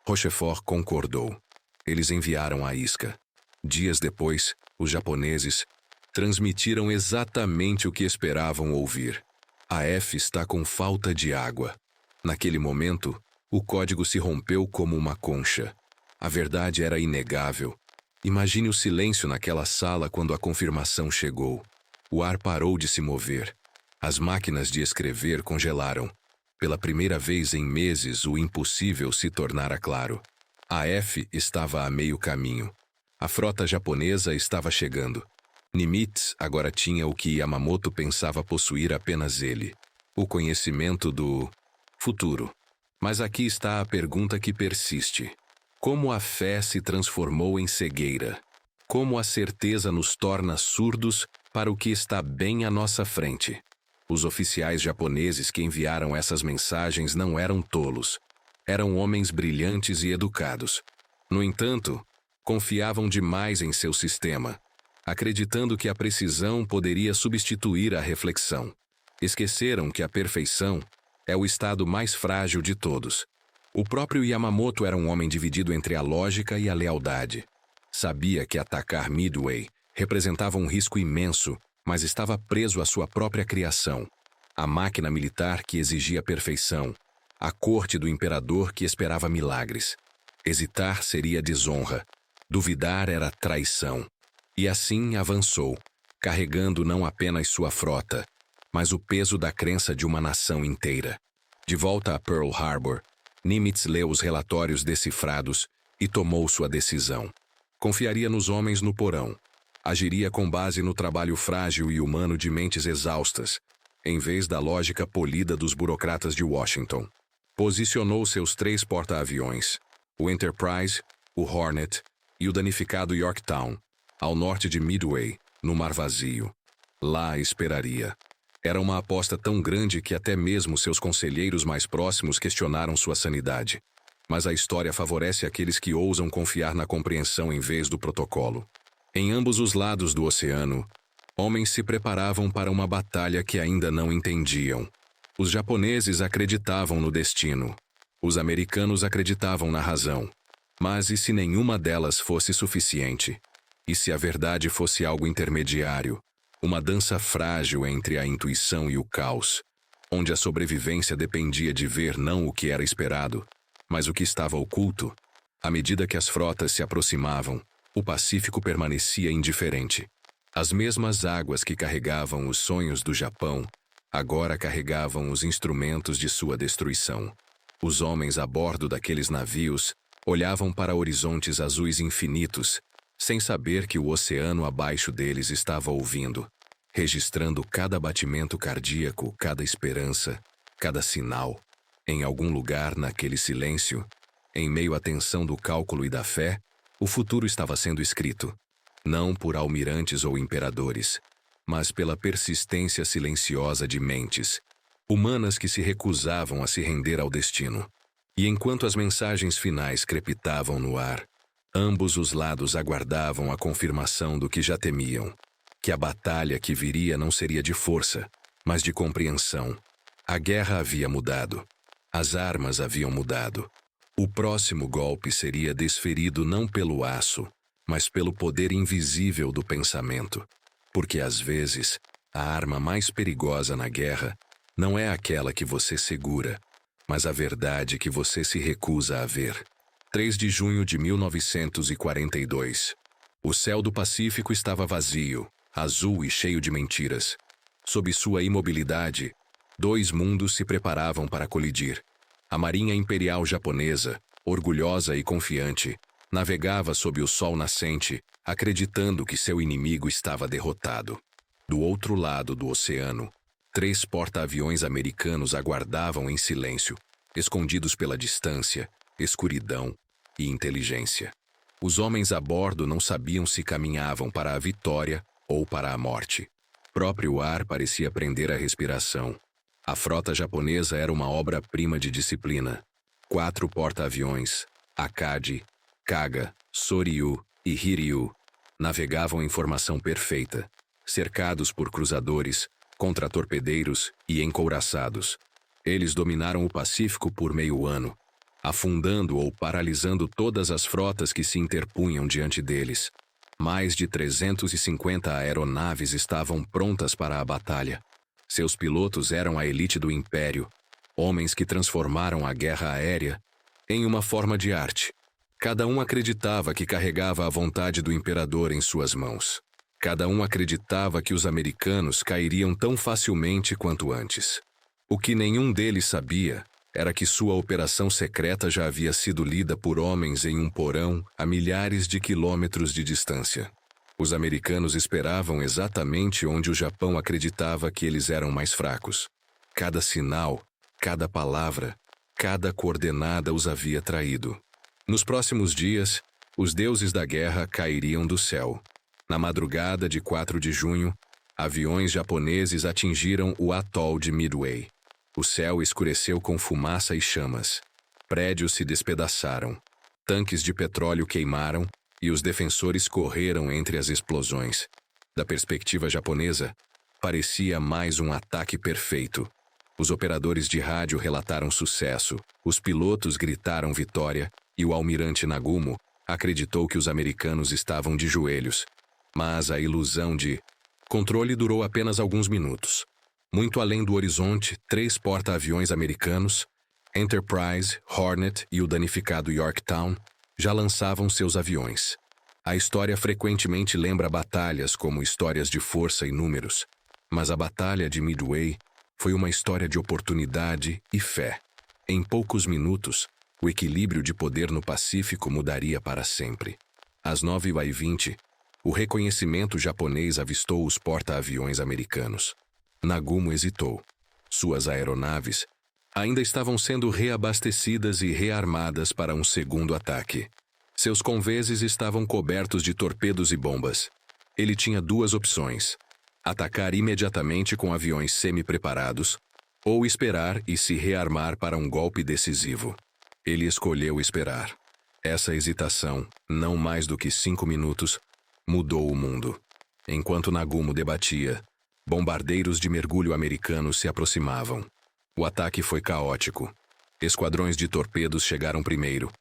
Rochefort concordou. Eles enviaram a isca. Dias depois, os japoneses transmitiram exatamente o que esperavam ouvir. AF está com falta de água. Naquele momento, o código se rompeu como uma concha. A verdade era inegável. Imagine o silêncio naquela sala quando a confirmação chegou. O ar parou de se mover. As máquinas de escrever congelaram. Pela primeira vez em meses, o impossível se tornara claro. AF estava a meio caminho. A frota japonesa estava chegando. Nimitz agora tinha o que Yamamoto pensava possuir apenas ele: o conhecimento do futuro. Mas aqui está a pergunta que persiste: como a fé se transformou em cegueira? Como a certeza nos torna surdos para o que está bem à nossa frente? Os oficiais japoneses que enviaram essas mensagens não eram tolos. Eram homens brilhantes e educados. No entanto, confiavam demais em seu sistema, acreditando que a precisão poderia substituir a reflexão. Esqueceram que a perfeição é o estado mais frágil de todos. O próprio Yamamoto era um homem dividido entre a lógica e a lealdade. Sabia que atacar Midway representava um risco imenso, mas estava preso à sua própria criação. A máquina militar que exigia perfeição, a corte do imperador que esperava milagres. Hesitar seria desonra, duvidar era traição. E assim avançou, carregando não apenas sua frota, mas o peso da crença de uma nação inteira. De volta a Pearl Harbor, Nimitz leu os relatórios decifrados e tomou sua decisão. Confiaria nos homens no porão. Agiria com base no trabalho frágil e humano de mentes exaustas, em vez da lógica polida dos burocratas de Washington. Posicionou seus 3 porta-aviões, o Enterprise, o Hornet e o danificado Yorktown, ao norte de Midway, no Mar Vazio. Lá esperaria. Era uma aposta tão grande que até mesmo seus conselheiros mais próximos questionaram sua sanidade. Mas a história favorece aqueles que ousam confiar na compreensão em vez do protocolo. Em ambos os lados do oceano, homens se preparavam para uma batalha que ainda não entendiam. Os japoneses acreditavam no destino. Os americanos acreditavam na razão. Mas e se nenhuma delas fosse suficiente? E se a verdade fosse algo intermediário? Uma dança frágil entre a intuição e o caos, onde a sobrevivência dependia de ver não o que era esperado, mas o que estava oculto. À medida que as frotas se aproximavam, o Pacífico permanecia indiferente. As mesmas águas que carregavam os sonhos do Japão, agora carregavam os instrumentos de sua destruição. Os homens a bordo daqueles navios olhavam para horizontes azuis infinitos, sem saber que o oceano abaixo deles estava ouvindo, registrando cada batimento cardíaco, cada esperança, cada sinal. Em algum lugar naquele silêncio, em meio à tensão do cálculo e da fé, o futuro estava sendo escrito, não por almirantes ou imperadores, mas pela persistência silenciosa de mentes, humanas que se recusavam a se render ao destino. E enquanto as mensagens finais crepitavam no ar, ambos os lados aguardavam a confirmação do que já temiam, que a batalha que viria não seria de força, mas de compreensão. A guerra havia mudado. As armas haviam mudado. O próximo golpe seria desferido não pelo aço, mas pelo poder invisível do pensamento. Porque às vezes, a arma mais perigosa na guerra não é aquela que você segura, mas a verdade que você se recusa a ver. 3 de junho de 1942. O céu do Pacífico estava vazio, azul e cheio de mentiras. Sob sua imobilidade, 2 mundos se preparavam para colidir. A Marinha Imperial Japonesa, orgulhosa e confiante, navegava sob o sol nascente, acreditando que seu inimigo estava derrotado. Do outro lado do oceano, 3 porta-aviões americanos aguardavam em silêncio, escondidos pela distância, escuridão e inteligência. Os homens a bordo não sabiam se caminhavam para a vitória ou para a morte. Próprio ar parecia prender a respiração. A frota japonesa era uma obra-prima de disciplina. 4 porta-aviões, Akagi, Kaga, Soryu e Hiryu, navegavam em formação perfeita, cercados por cruzadores, contratorpedeiros e encouraçados. Eles dominaram o Pacífico por meio ano, afundando ou paralisando todas as frotas que se interpunham diante deles. Mais de 350 aeronaves estavam prontas para a batalha. Seus pilotos eram a elite do Império, homens que transformaram a guerra aérea em uma forma de arte. Cada um acreditava que carregava a vontade do imperador em suas mãos. Cada um acreditava que os americanos cairiam tão facilmente quanto antes. O que nenhum deles sabia era que sua operação secreta já havia sido lida por homens em um porão a milhares de quilômetros de distância. Os americanos esperavam exatamente onde o Japão acreditava que eles eram mais fracos. Cada sinal, cada palavra, cada coordenada os havia traído. Nos próximos dias, os deuses da guerra cairiam do céu. Na madrugada de 4 de junho, aviões japoneses atingiram o atol de Midway. O céu escureceu com fumaça e chamas. Prédios se despedaçaram. Tanques de petróleo queimaram e os defensores correram entre as explosões. Da perspectiva japonesa, parecia mais um ataque perfeito. Os operadores de rádio relataram sucesso, os pilotos gritaram vitória e o almirante Nagumo acreditou que os americanos estavam de joelhos. Mas a ilusão de controle durou apenas alguns minutos. Muito além do horizonte, 3 porta-aviões americanos, Enterprise, Hornet e o danificado Yorktown, já lançavam seus aviões. A história frequentemente lembra batalhas como histórias de força e números, mas a Batalha de Midway foi uma história de oportunidade e fé. Em poucos minutos, o equilíbrio de poder no Pacífico mudaria para sempre. Às 9h20, o reconhecimento japonês avistou os porta-aviões americanos. Nagumo hesitou. Suas aeronaves ainda estavam sendo reabastecidas e rearmadas para um segundo ataque. Seus conveses estavam cobertos de torpedos e bombas. Ele tinha 2 opções: atacar imediatamente com aviões semi-preparados ou esperar e se rearmar para um golpe decisivo. Ele escolheu esperar. Essa hesitação, não mais do que 5 minutos, mudou o mundo. Enquanto Nagumo debatia, bombardeiros de mergulho americanos se aproximavam. O ataque foi caótico. Esquadrões de torpedos chegaram primeiro,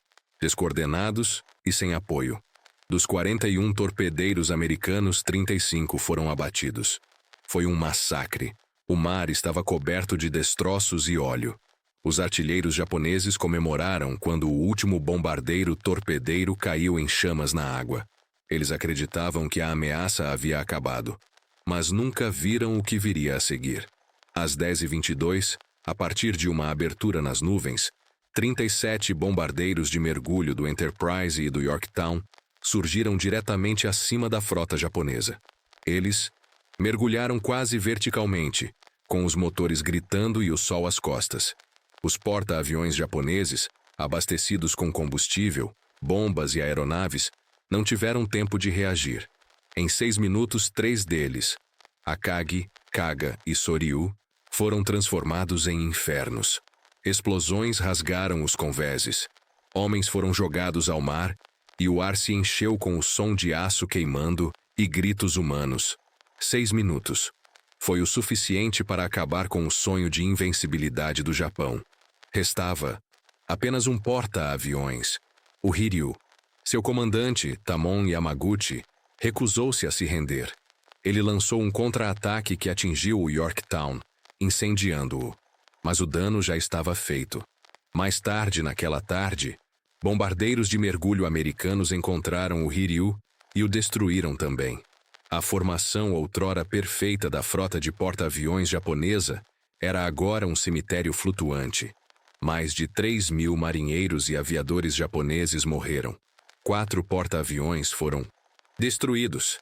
descoordenados e sem apoio. Dos 41 torpedeiros americanos, 35 foram abatidos. Foi um massacre. O mar estava coberto de destroços e óleo. Os artilheiros japoneses comemoraram quando o último bombardeiro torpedeiro caiu em chamas na água. Eles acreditavam que a ameaça havia acabado, mas nunca viram o que viria a seguir. Às 10h22, a partir de uma abertura nas nuvens, 37 bombardeiros de mergulho do Enterprise e do Yorktown surgiram diretamente acima da frota japonesa. Eles mergulharam quase verticalmente, com os motores gritando e o sol às costas. Os porta-aviões japoneses, abastecidos com combustível, bombas e aeronaves, não tiveram tempo de reagir. Em 6 minutos, 3 deles, Akagi, Kaga e Soryu, foram transformados em infernos. Explosões rasgaram os convéses. Homens foram jogados ao mar e o ar se encheu com o som de aço queimando e gritos humanos. 6 minutos. Foi o suficiente para acabar com o sonho de invencibilidade do Japão. Restava apenas um porta-aviões, o Hiryu. Seu comandante, Tamon Yamaguchi, recusou-se a se render. Ele lançou um contra-ataque que atingiu o Yorktown, incendiando-o. Mas o dano já estava feito. Mais tarde, naquela tarde, bombardeiros de mergulho americanos encontraram o Hiryu e o destruíram também. A formação outrora perfeita da frota de porta-aviões japonesa era agora um cemitério flutuante. Mais de 3.000 marinheiros e aviadores japoneses morreram. 4 porta-aviões foram destruídos.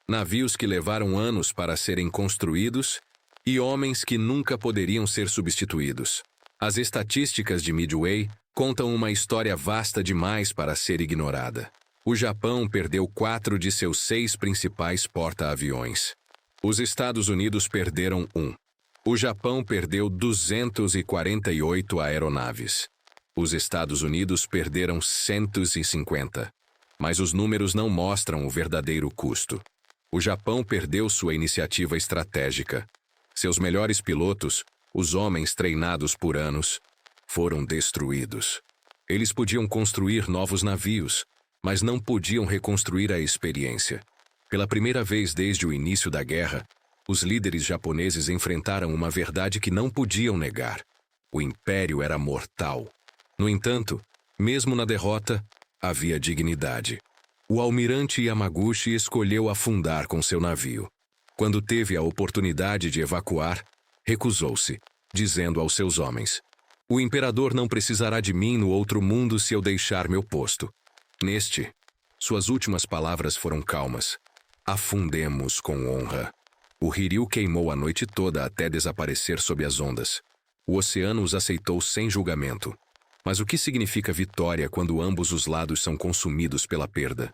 Navios que levaram anos para serem construídos e homens que nunca poderiam ser substituídos. As estatísticas de Midway contam uma história vasta demais para ser ignorada. O Japão perdeu 4 de seus 6 principais porta-aviões. Os Estados Unidos perderam 1. O Japão perdeu 248 aeronaves. Os Estados Unidos perderam 150. Mas os números não mostram o verdadeiro custo. O Japão perdeu sua iniciativa estratégica. Seus melhores pilotos, os homens treinados por anos, foram destruídos. Eles podiam construir novos navios, mas não podiam reconstruir a experiência. Pela primeira vez desde o início da guerra, os líderes japoneses enfrentaram uma verdade que não podiam negar. O império era mortal. No entanto, mesmo na derrota, havia dignidade. O almirante Yamaguchi escolheu afundar com seu navio. Quando teve a oportunidade de evacuar, recusou-se, dizendo aos seus homens: O imperador não precisará de mim no outro mundo se eu deixar meu posto. Neste, suas últimas palavras foram calmas. Afundemos com honra. O Riryu queimou a noite toda até desaparecer sob as ondas. O oceano os aceitou sem julgamento. Mas o que significa vitória quando ambos os lados são consumidos pela perda?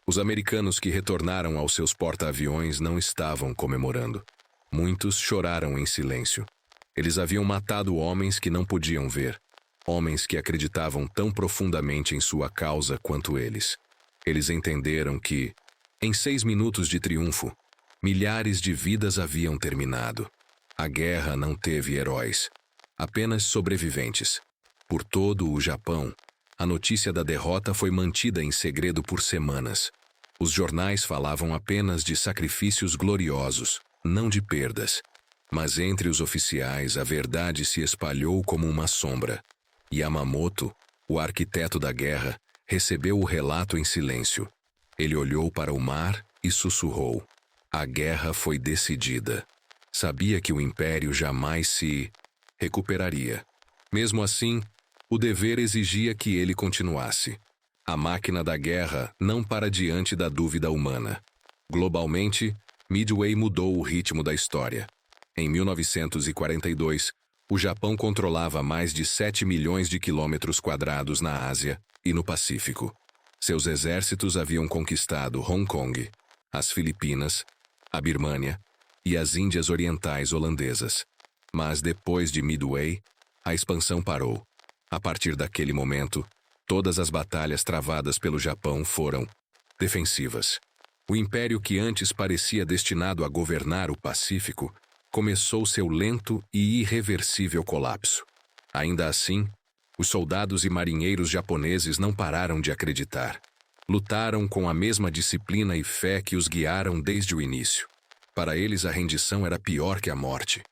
Os americanos que retornaram aos seus porta-aviões não estavam comemorando. Muitos choraram em silêncio. Eles haviam matado homens que não podiam ver. Homens que acreditavam tão profundamente em sua causa quanto eles. Eles entenderam que, em 6 minutos de triunfo, milhares de vidas haviam terminado. A guerra não teve heróis, apenas sobreviventes. Por todo o Japão, a notícia da derrota foi mantida em segredo por semanas. Os jornais falavam apenas de sacrifícios gloriosos, não de perdas. Mas entre os oficiais a verdade se espalhou como uma sombra. Yamamoto, o arquiteto da guerra, recebeu o relato em silêncio. Ele olhou para o mar e sussurrou. A guerra foi decidida. Sabia que o império jamais se recuperaria. Mesmo assim, o dever exigia que ele continuasse. A máquina da guerra não para diante da dúvida humana. Globalmente, Midway mudou o ritmo da história. Em 1942, o Japão controlava mais de 7 milhões de quilômetros quadrados na Ásia e no Pacífico. Seus exércitos haviam conquistado Hong Kong, as Filipinas, a Birmânia e as Índias Orientais holandesas. Mas depois de Midway, a expansão parou. A partir daquele momento, todas as batalhas travadas pelo Japão foram defensivas. O império que antes parecia destinado a governar o Pacífico começou seu lento e irreversível colapso. Ainda assim, os soldados e marinheiros japoneses não pararam de acreditar. Lutaram com a mesma disciplina e fé que os guiaram desde o início. Para eles, a rendição era pior que a morte.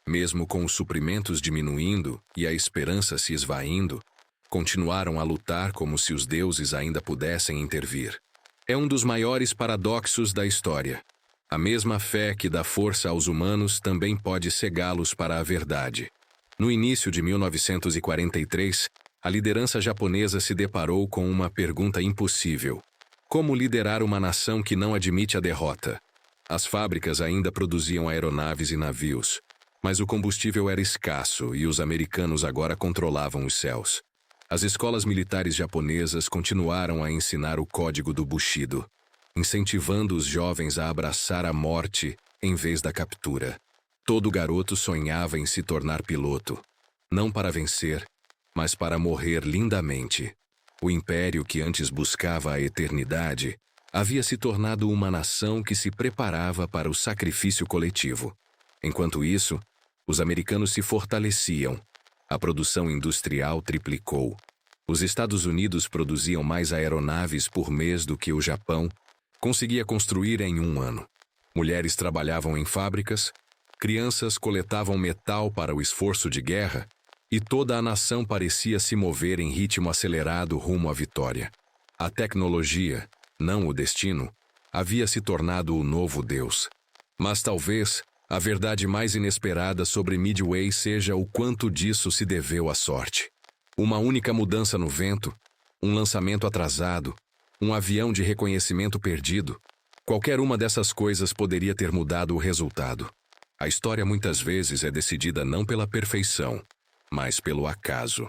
Mesmo com os suprimentos diminuindo e a esperança se esvaindo, continuaram a lutar como se os deuses ainda pudessem intervir. É um dos maiores paradoxos da história. A mesma fé que dá força aos humanos também pode cegá-los para a verdade. No início de 1943, a liderança japonesa se deparou com uma pergunta impossível. Como liderar uma nação que não admite a derrota? As fábricas ainda produziam aeronaves e navios, mas o combustível era escasso e os americanos agora controlavam os céus. As escolas militares japonesas continuaram a ensinar o código do Bushido, incentivando os jovens a abraçar a morte em vez da captura. Todo garoto sonhava em se tornar piloto, não para vencer, mas para morrer lindamente. O império que antes buscava a eternidade havia se tornado uma nação que se preparava para o sacrifício coletivo. Enquanto isso, os americanos se fortaleciam. A produção industrial triplicou. Os Estados Unidos produziam mais aeronaves por mês do que o Japão conseguia construir em um ano. Mulheres trabalhavam em fábricas, crianças coletavam metal para o esforço de guerra, e toda a nação parecia se mover em ritmo acelerado rumo à vitória. A tecnologia, não o destino, havia se tornado o novo Deus. Mas talvez a verdade mais inesperada sobre Midway seja o quanto disso se deveu à sorte. Uma única mudança no vento, um lançamento atrasado, um avião de reconhecimento perdido. Qualquer uma dessas coisas poderia ter mudado o resultado. A história muitas vezes é decidida não pela perfeição, mas pelo acaso.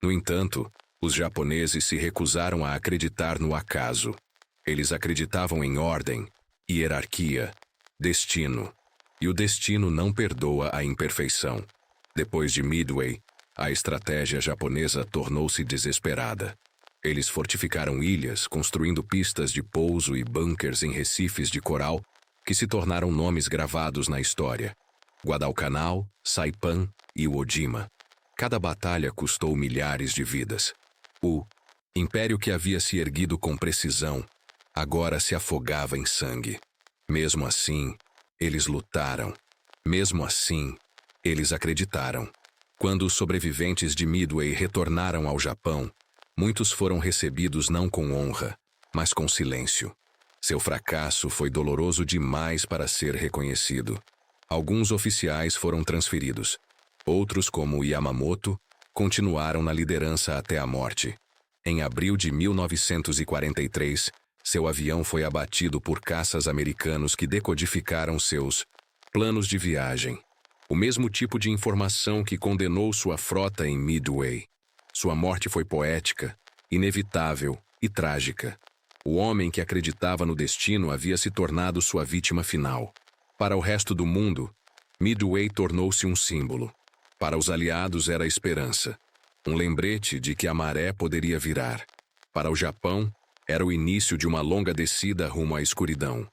No entanto, os japoneses se recusaram a acreditar no acaso. Eles acreditavam em ordem, hierarquia, destino. E o destino não perdoa a imperfeição. Depois de Midway, a estratégia japonesa tornou-se desesperada. Eles fortificaram ilhas, construindo pistas de pouso e bunkers em recifes de coral que se tornaram nomes gravados na história. Guadalcanal, Saipan e Ojima. Cada batalha custou milhares de vidas. O império que havia se erguido com precisão agora se afogava em sangue. Mesmo assim, eles lutaram. Mesmo assim, eles acreditaram. Quando os sobreviventes de Midway retornaram ao Japão, muitos foram recebidos não com honra, mas com silêncio. Seu fracasso foi doloroso demais para ser reconhecido. Alguns oficiais foram transferidos. Outros, como Yamamoto, continuaram na liderança até a morte. Em abril de 1943, seu avião foi abatido por caças americanos que decodificaram seus planos de viagem. O mesmo tipo de informação que condenou sua frota em Midway. Sua morte foi poética, inevitável e trágica. O homem que acreditava no destino havia se tornado sua vítima final. Para o resto do mundo, Midway tornou-se um símbolo. Para os aliados era a esperança. Um lembrete de que a maré poderia virar. Para o Japão, era o início de uma longa descida rumo à escuridão.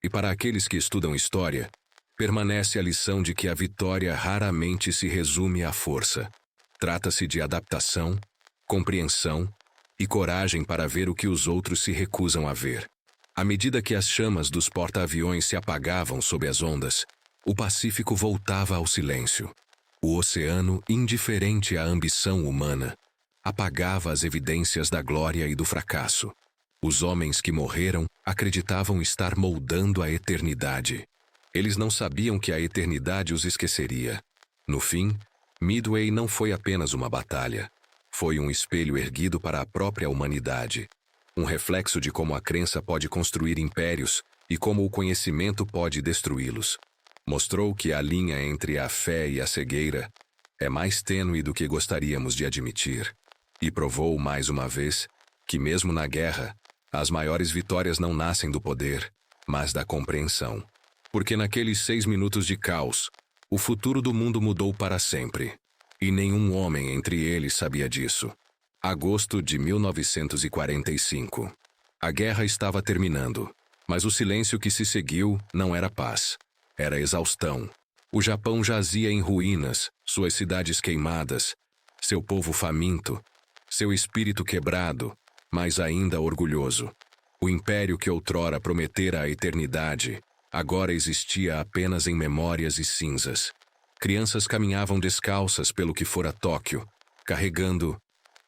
E para aqueles que estudam história, permanece a lição de que a vitória raramente se resume à força. Trata-se de adaptação, compreensão e coragem para ver o que os outros se recusam a ver. À medida que as chamas dos porta-aviões se apagavam sob as ondas, o Pacífico voltava ao silêncio. O oceano, indiferente à ambição humana, apagava as evidências da glória e do fracasso. Os homens que morreram acreditavam estar moldando a eternidade. Eles não sabiam que a eternidade os esqueceria. No fim, Midway não foi apenas uma batalha. Foi um espelho erguido para a própria humanidade. Um reflexo de como a crença pode construir impérios e como o conhecimento pode destruí-los. Mostrou que a linha entre a fé e a cegueira é mais tênue do que gostaríamos de admitir. E provou mais uma vez que mesmo na guerra, as maiores vitórias não nascem do poder, mas da compreensão. Porque naqueles 6 minutos de caos, o futuro do mundo mudou para sempre. E nenhum homem entre eles sabia disso. Agosto de 1945. A guerra estava terminando, mas o silêncio que se seguiu não era paz. Era exaustão. O Japão jazia em ruínas, suas cidades queimadas, seu povo faminto, seu espírito quebrado, mas ainda orgulhoso. O império que outrora prometera a eternidade, agora existia apenas em memórias e cinzas. Crianças caminhavam descalças pelo que fora Tóquio, carregando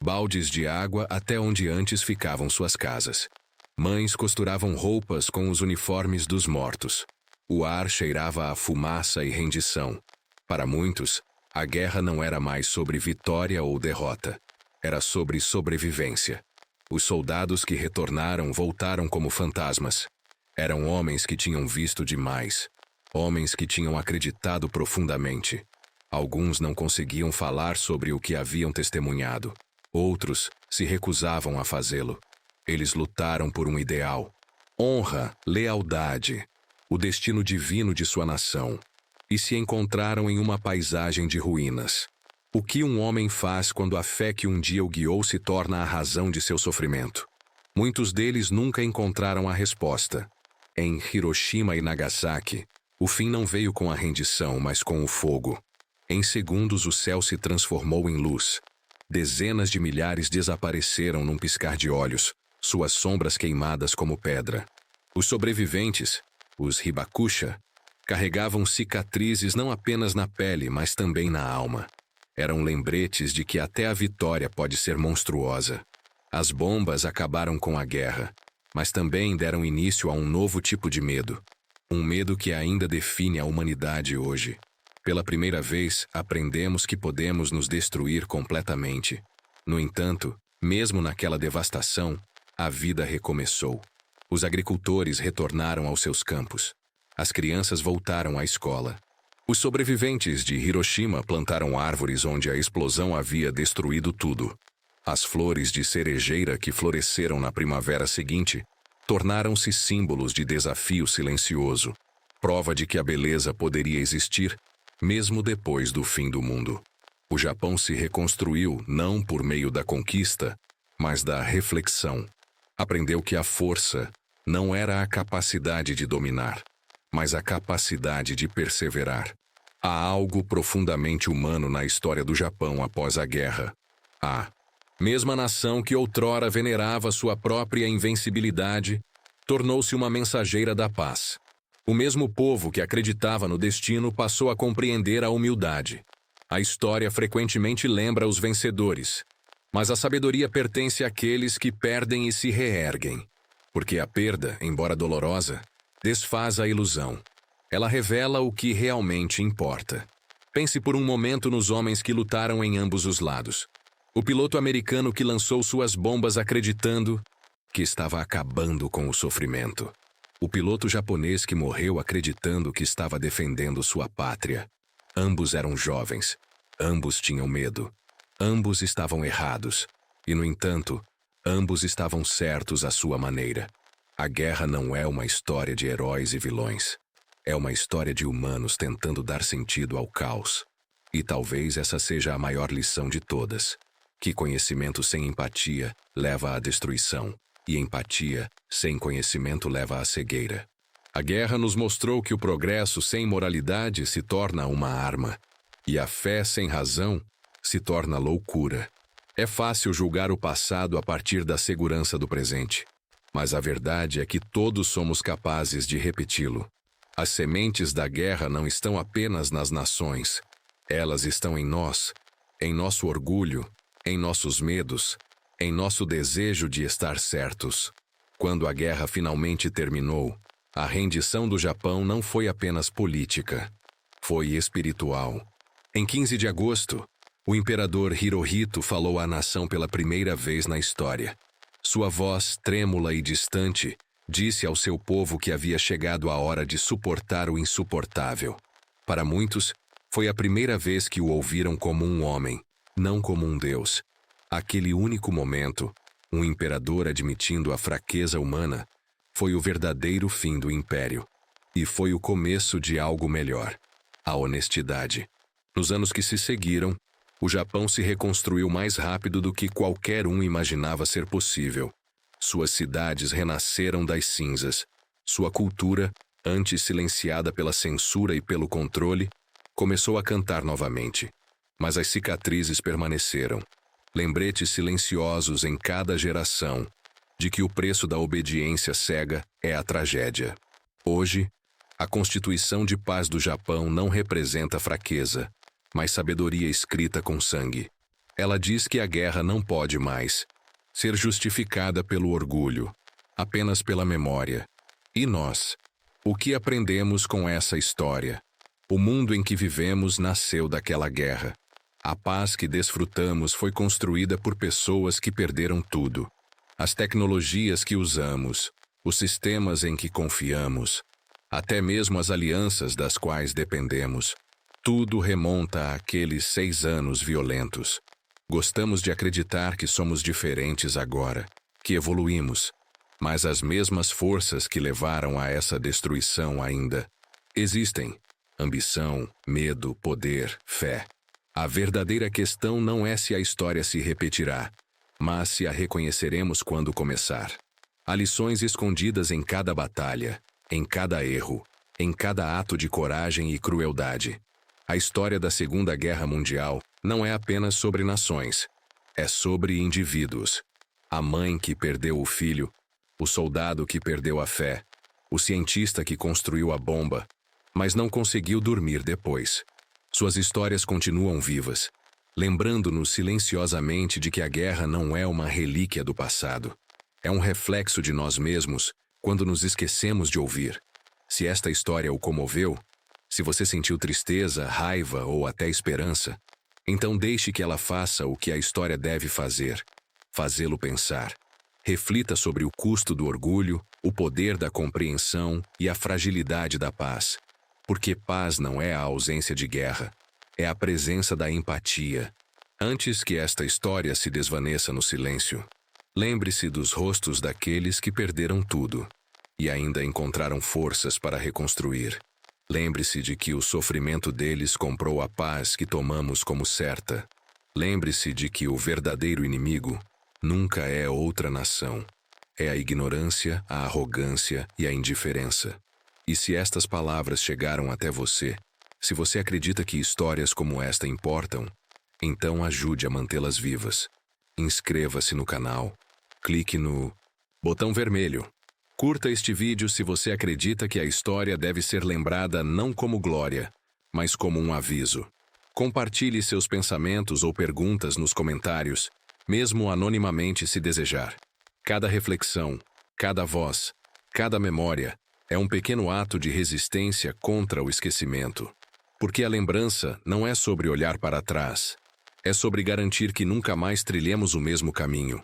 baldes de água até onde antes ficavam suas casas. Mães costuravam roupas com os uniformes dos mortos. O ar cheirava a fumaça e rendição. Para muitos, a guerra não era mais sobre vitória ou derrota. Era sobre sobrevivência. Os soldados que retornaram voltaram como fantasmas. Eram homens que tinham visto demais. Homens que tinham acreditado profundamente. Alguns não conseguiam falar sobre o que haviam testemunhado. Outros se recusavam a fazê-lo. Eles lutaram por um ideal. Honra, lealdade, o destino divino de sua nação, e se encontraram em uma paisagem de ruínas. O que um homem faz quando a fé que um dia o guiou se torna a razão de seu sofrimento? Muitos deles nunca encontraram a resposta. Em Hiroshima e Nagasaki, o fim não veio com a rendição, mas com o fogo. Em segundos o céu se transformou em luz. Dezenas de milhares desapareceram num piscar de olhos, suas sombras queimadas como pedra. Os sobreviventes, os hibakusha, carregavam cicatrizes não apenas na pele, mas também na alma. Eram lembretes de que até a vitória pode ser monstruosa. As bombas acabaram com a guerra, mas também deram início a um novo tipo de medo. Um medo que ainda define a humanidade hoje. Pela primeira vez, aprendemos que podemos nos destruir completamente. No entanto, mesmo naquela devastação, a vida recomeçou. Os agricultores retornaram aos seus campos. As crianças voltaram à escola. Os sobreviventes de Hiroshima plantaram árvores onde a explosão havia destruído tudo. As flores de cerejeira que floresceram na primavera seguinte tornaram-se símbolos de desafio silencioso, prova de que a beleza poderia existir mesmo depois do fim do mundo. O Japão se reconstruiu não por meio da conquista, mas da reflexão. Aprendeu que a força não era a capacidade de dominar, mas a capacidade de perseverar. Há algo profundamente humano na história do Japão após a guerra. A mesma nação que outrora venerava sua própria invencibilidade, tornou-se uma mensageira da paz. O mesmo povo que acreditava no destino passou a compreender a humildade. A história frequentemente lembra os vencedores, mas a sabedoria pertence àqueles que perdem e se reerguem. Porque a perda, embora dolorosa, desfaz a ilusão. Ela revela o que realmente importa. Pense por um momento nos homens que lutaram em ambos os lados. O piloto americano que lançou suas bombas acreditando que estava acabando com o sofrimento. O piloto japonês que morreu acreditando que estava defendendo sua pátria. Ambos eram jovens. Ambos tinham medo. Ambos estavam errados. E, no entanto, ambos estavam certos à sua maneira. A guerra não é uma história de heróis e vilões. É uma história de humanos tentando dar sentido ao caos. E talvez essa seja a maior lição de todas. Que conhecimento sem empatia leva à destruição. E empatia sem conhecimento leva à cegueira. A guerra nos mostrou que o progresso sem moralidade se torna uma arma. E a fé sem razão se torna loucura. É fácil julgar o passado a partir da segurança do presente. Mas a verdade é que todos somos capazes de repeti-lo. As sementes da guerra não estão apenas nas nações. Elas estão em nós, em nosso orgulho, em nossos medos, em nosso desejo de estar certos. Quando a guerra finalmente terminou, a rendição do Japão não foi apenas política. Foi espiritual. Em 15 de agosto, o imperador Hirohito falou à nação pela primeira vez na história. Sua voz, trêmula e distante, disse ao seu povo que havia chegado a hora de suportar o insuportável. Para muitos, foi a primeira vez que o ouviram como um homem, não como um deus. Aquele único momento, um imperador admitindo a fraqueza humana, foi o verdadeiro fim do império. E foi o começo de algo melhor: a honestidade. Nos anos que se seguiram, o Japão se reconstruiu mais rápido do que qualquer um imaginava ser possível. Suas cidades renasceram das cinzas. Sua cultura, antes silenciada pela censura e pelo controle, começou a cantar novamente. Mas as cicatrizes permaneceram. Lembretes silenciosos em cada geração de que o preço da obediência cega é a tragédia. Hoje, a Constituição de Paz do Japão não representa fraqueza, mas sabedoria escrita com sangue. Ela diz que a guerra não pode mais ser justificada pelo orgulho, apenas pela memória. E nós? O que aprendemos com essa história? O mundo em que vivemos nasceu daquela guerra. A paz que desfrutamos foi construída por pessoas que perderam tudo. As tecnologias que usamos, os sistemas em que confiamos, até mesmo as alianças das quais dependemos, tudo remonta àqueles 6 anos violentos. Gostamos de acreditar que somos diferentes agora, que evoluímos, mas as mesmas forças que levaram a essa destruição ainda existem. Ambição, medo, poder, fé. A verdadeira questão não é se a história se repetirá, mas se a reconheceremos quando começar. Há lições escondidas em cada batalha, em cada erro, em cada ato de coragem e crueldade. A história da Segunda Guerra Mundial não é apenas sobre nações, é sobre indivíduos. A mãe que perdeu o filho, o soldado que perdeu a fé, o cientista que construiu a bomba, mas não conseguiu dormir depois. Suas histórias continuam vivas, lembrando-nos silenciosamente de que a guerra não é uma relíquia do passado. É um reflexo de nós mesmos quando nos esquecemos de ouvir. Se esta história o comoveu, se você sentiu tristeza, raiva ou até esperança, então deixe que ela faça o que a história deve fazer: fazê-lo pensar. Reflita sobre o custo do orgulho, o poder da compreensão e a fragilidade da paz. Porque paz não é a ausência de guerra, é a presença da empatia. Antes que esta história se desvaneça no silêncio, lembre-se dos rostos daqueles que perderam tudo e ainda encontraram forças para reconstruir. Lembre-se de que o sofrimento deles comprou a paz que tomamos como certa. Lembre-se de que o verdadeiro inimigo nunca é outra nação. É a ignorância, a arrogância e a indiferença. E se estas palavras chegaram até você, se você acredita que histórias como esta importam, então ajude a mantê-las vivas. Inscreva-se no canal. Clique no botão vermelho. Curta este vídeo se você acredita que a história deve ser lembrada não como glória, mas como um aviso. Compartilhe seus pensamentos ou perguntas nos comentários, mesmo anonimamente se desejar. Cada reflexão, cada voz, cada memória é um pequeno ato de resistência contra o esquecimento. Porque a lembrança não é sobre olhar para trás. É sobre garantir que nunca mais trilhemos o mesmo caminho.